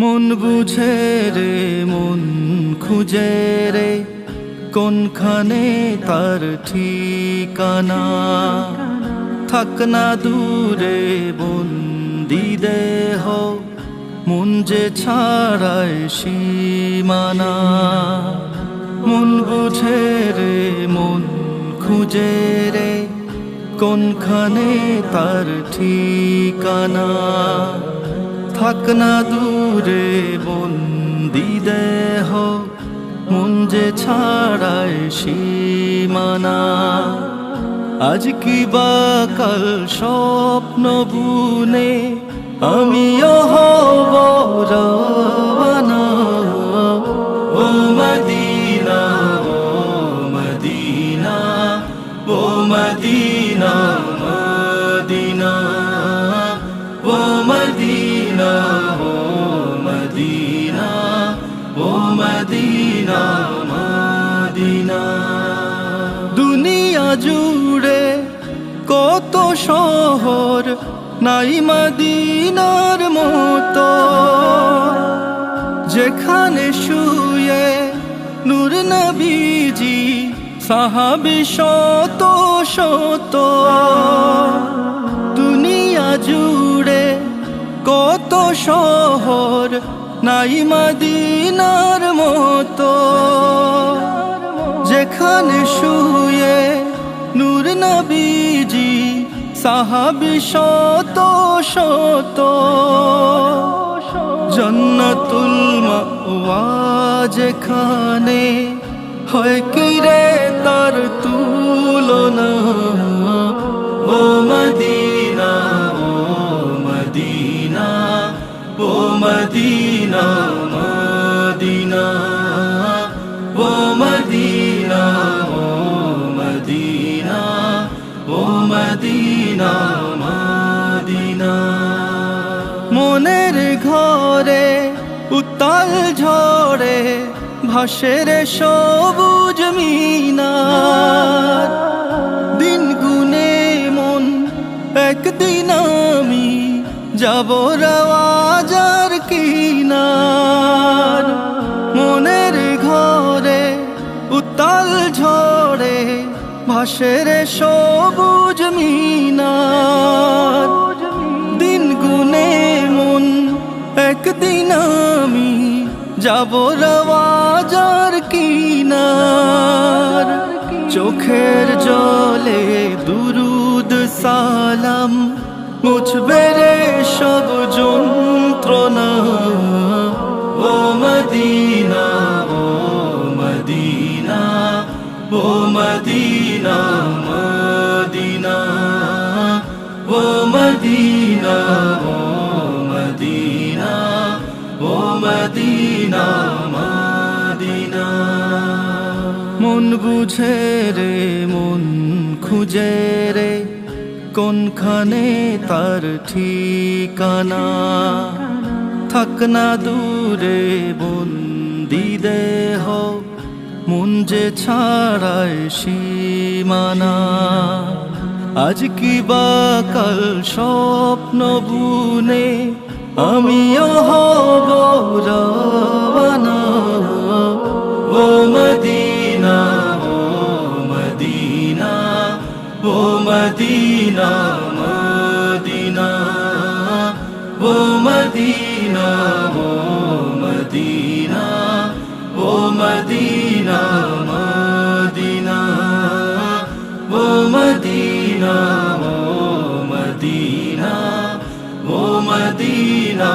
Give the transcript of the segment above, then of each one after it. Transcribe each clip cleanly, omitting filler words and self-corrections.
মন বুঝে রে মন খুঁজে রে কোনখানে তার ঠিকানা। থাক না দূরে বন্দি দেহ, মন যে ছাড়ায় সীমানা। মন বুঝে রে মন খুঁজে রে কোনখানে তার ঠিকানা। থাক না দূরে বন্দি দেহ, মন যে ছাড়ায় সীমানা। আজ কি বা কাল স্বপ্ন বুনে আমিও হব রওয়ানা। ও Medina oh Medina oh Medina Medina oh Medina oh Medina oh Medina Medina. দুনিয়া জুড়ে কত শহর, নাই মদিনার মতো। যেখানে শুয়ে নূর নবীজি, সাহাবী শত শত। দুনিয়া জুড়ে কত শহর, নাই মদিনার মতো। যেখানে শুয়ে নূর নবীজি, সাহাবী শত শত। জান্নাতুল মাওয়া যেখানে, হয় কি রে তার তুলনা। ও Medina oh Medina oh Medina Medina oh Medina oh Medina oh Medina Medina. মনের ঘরে উত্তাল ঝড়ে ভাসে রে সবুজ মিনার। দিন গুনে মন একদিন আমি যাব রওয়াজার কিনার। মনের ঘরে উত্তাল ঝড়ে ভাসে রে সবুজ মিনার। দিন গুনে মন একদিন আমি যাব রওয়াজার কিনার। চোখের জলে দুরুদ সালাম মুছবে রে সব যন্ত্রণা। ও Medina oh Medina oh Medina Medina oh Medina oh Medina oh Medina Medina. মন বুঝে রে মন খুঁজে রে কোনখানে তার ঠিকানা। থাক না দূরে বন্দি দেহ, মন যে ছাড়ায় সীমানা। আজ কি বা কাল স্বপ্ন বুনে আমিও হব রওয়ানা। ও Medina oh Medina oh Medina Medina oh Medina oh Medina oh Medina Medina oh Medina oh Medina oh Medina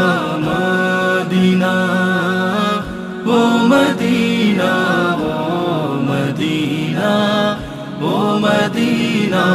Medina oh Medina oh Medina oh Medina.